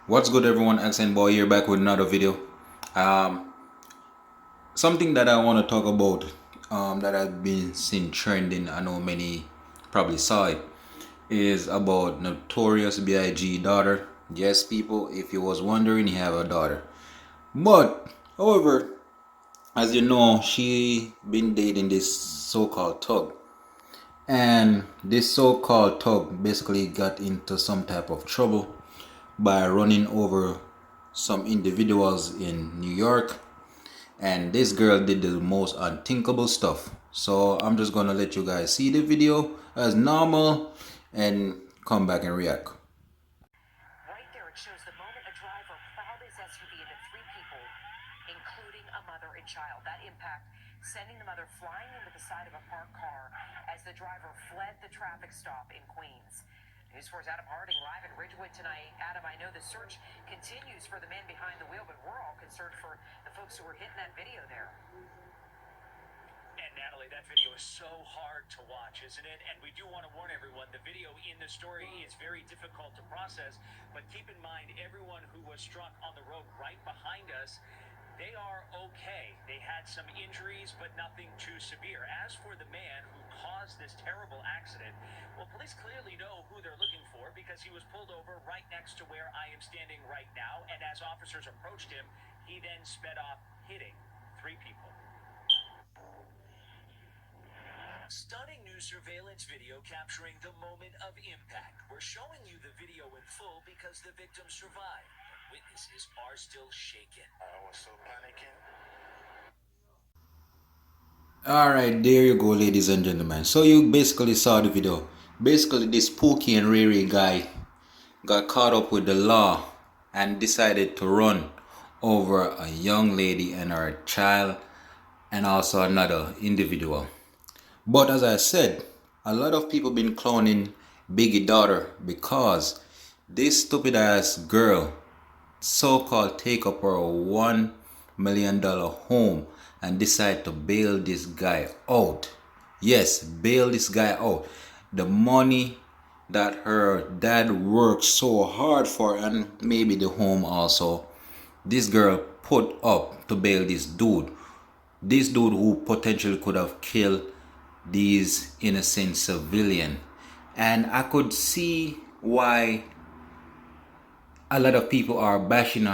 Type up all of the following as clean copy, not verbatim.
What's good, everyone? Accent Boy here, back with another video. Um, Something that I want to talk about, that I've been seeing trending. I know many probably saw it. Is about Notorious B.I.G daughter. Yes, people, if you was wondering, he have a daughter. But however, as you know, she been dating this so-called thug, and this so-called thug basically got into some type of trouble by running over some individuals in New York, and this girl did the most unthinkable stuff. So I'm just gonna let you guys see the video as normal and come back and react. Right there, it shows the moment a driver plowed his SUV into three people, including a mother and child. That impact sending the mother flying into the side of a parked car as the driver fled the traffic stop in Queens. News 4's Adam Harding live in Ridgewood tonight. Adam, I know the search continues for the man behind the wheel, but we're all concerned for the folks who were hitting that video there. And Natalie, that video is so hard to watch, isn't it? And we do want to warn everyone, the video in the story is very difficult to process, but keep in mind, everyone who was struck on the road right behind us, they are okay. They had some injuries, but nothing too severe. As for the man who caused this terrible accident, well, police clearly know who they're looking for because he was pulled over right next to where I am standing right now, and as officers approached him, he then sped off, hitting three people. Stunning new surveillance video capturing the moment of impact. We're showing you the video in full because the victim survived. But witnesses are still shaken. I was so panicking. Alright, there you go, ladies and gentlemen. So you basically saw the video. Basically, this Pookie and Riri guy got caught up with the law and decided to run over a young lady and her child and also another individual. But as I said, a lot of people been clowning Biggie daughter because this stupid ass girl so-called take up her $1 million home and decide to bail this guy out. Yes, bail this guy out. The money that her dad worked so hard for, and maybe the home also, this girl put up to bail this dude. This dude who potentially could have killed these innocent civilian. And I could see why a lot of people are bashing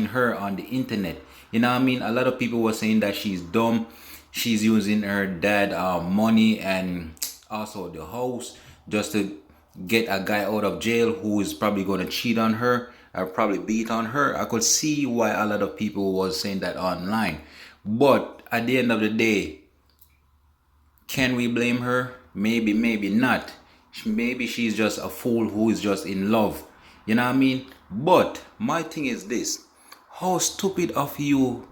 her on the internet. You know what I mean? A lot of people were saying that she's dumb. She's using her dad money and also the house just to get a guy out of jail who is probably going to cheat on her or probably beat on her. I could see why a lot of people was saying that online. But at the end of the day, can we blame her? Maybe, maybe not. Maybe she's just a fool who is just in love. You know what I mean? But my thing is this. How stupid of you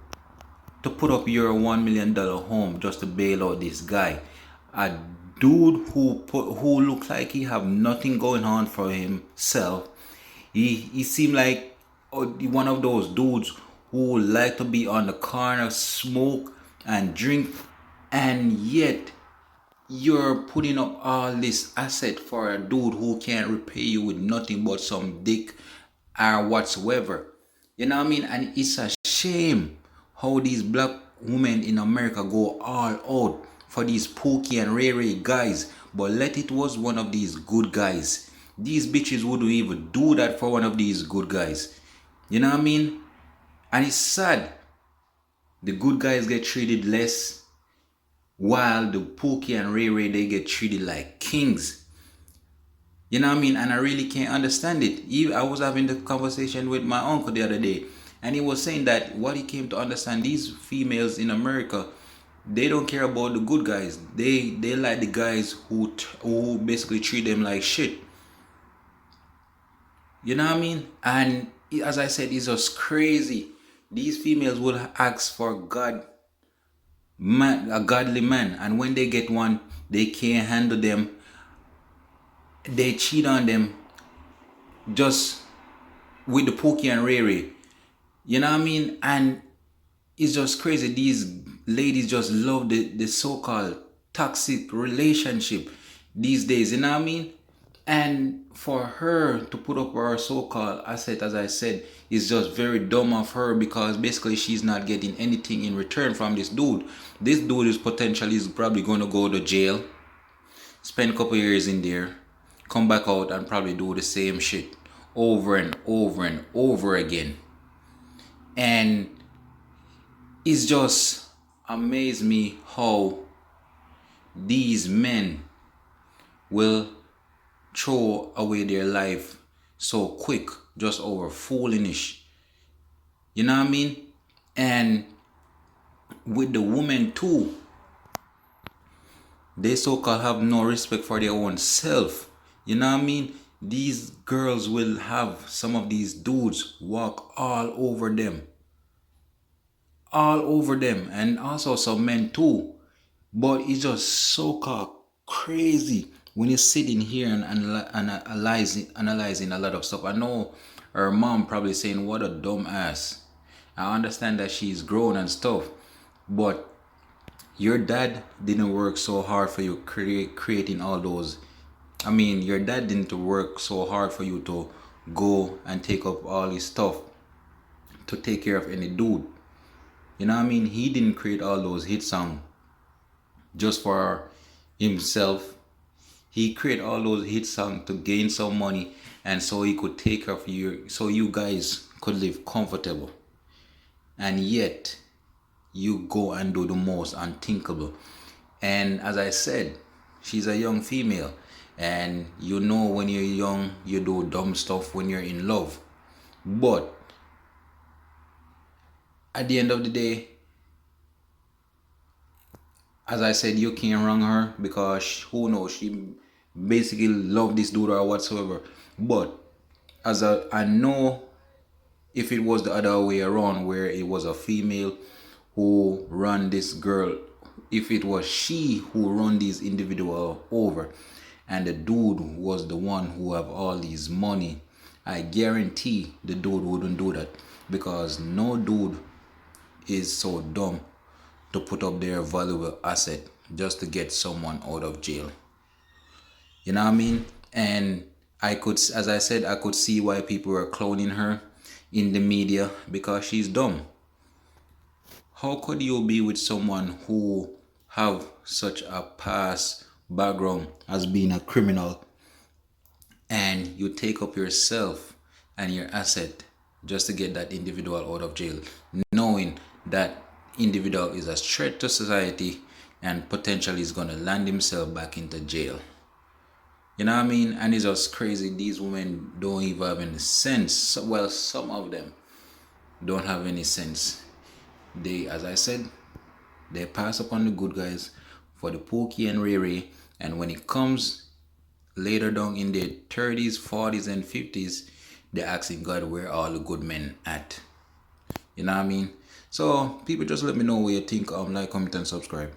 to put up your $1 million home just to bail out this guy. A dude who looks like he have nothing going on for himself. He seemed like one of those dudes who like to be on the corner, smoke and drink, and yet you're putting up all this asset for a dude who can't repay you with nothing but some dick or whatsoever. You know what I mean? And it's a shame how these black women in America go all out for these Pookie and Ray Ray guys. But let it was one of these good guys. These bitches wouldn't even do that for one of these good guys. You know what I mean? And it's sad. The good guys get treated less, while the Pookie and Ray Ray, they get treated like kings. You know what I mean? And I really can't understand it. I was having the conversation with my uncle the other day, and he was saying that what he came to understand, these females in America, they don't care about the good guys. They like the guys who basically treat them like shit. You know what I mean? And as I said, it's just crazy. These females will ask for a godly man, and when they get one, they can't handle them. They cheat on them just with the Pookie and Ray Ray. You know what I mean? And it's just crazy. These ladies just love the so-called toxic relationship these days. You know what I mean? And for her to put up her so-called asset, as I said, is just very dumb of her, because basically she's not getting anything in return from this dude. This dude is potentially is probably going to go to jail, spend a couple years in there, come back out and probably do the same shit over and over and over again. And it's just amazed me how these men will throw away their life so quick just over foolish. You know what I mean? And with the women too, they so-called have no respect for their own self. You know what I mean? These girls will have some of these dudes walk all over them. All over them. And also some men too. But it's just so-called crazy when you're sitting here and analyzing a lot of stuff. I know her mom probably saying, what a dumb ass. I understand that she's grown and stuff. But your dad didn't work so hard for you creating all those. I mean, your dad didn't work so hard for you to go and take up all his stuff to take care of any dude. You know what I mean? He didn't create all those hit songs just for himself. He created all those hit songs to gain some money, and so he could take care of you, so you guys could live comfortable. And yet you go and do the most unthinkable. And as I said, she's a young female, and you know when you're young you do dumb stuff when you're in love. But at the end of the day, as I said, you can't wrong her, because who knows, she basically loved this dude or whatsoever. But I know, if it was the other way around, where it was a female who run this girl, if it was she who run these individual over, and the dude was the one who have all these money, I guarantee the dude wouldn't do that, because no dude is so dumb to put up their valuable asset just to get someone out of jail. You know what I mean? And I could, as I said, I could see why people were clowning her in the media, because she's dumb. How could you be with someone who have such a past background as being a criminal, and you take up yourself and your asset just to get that individual out of jail, knowing that individual is a threat to society and potentially is going to land himself back into jail? You know what I mean? And it's just crazy. These women don't even have any sense. Well, some of them don't have any sense. They, as I said, they pass upon the good guys for the pookie and Ray, and when it comes later down in their 30s, 40s, and 50s, they're asking God, where all the good men at? You know what I mean? So people, just let me know what you think. Like, comment, and subscribe.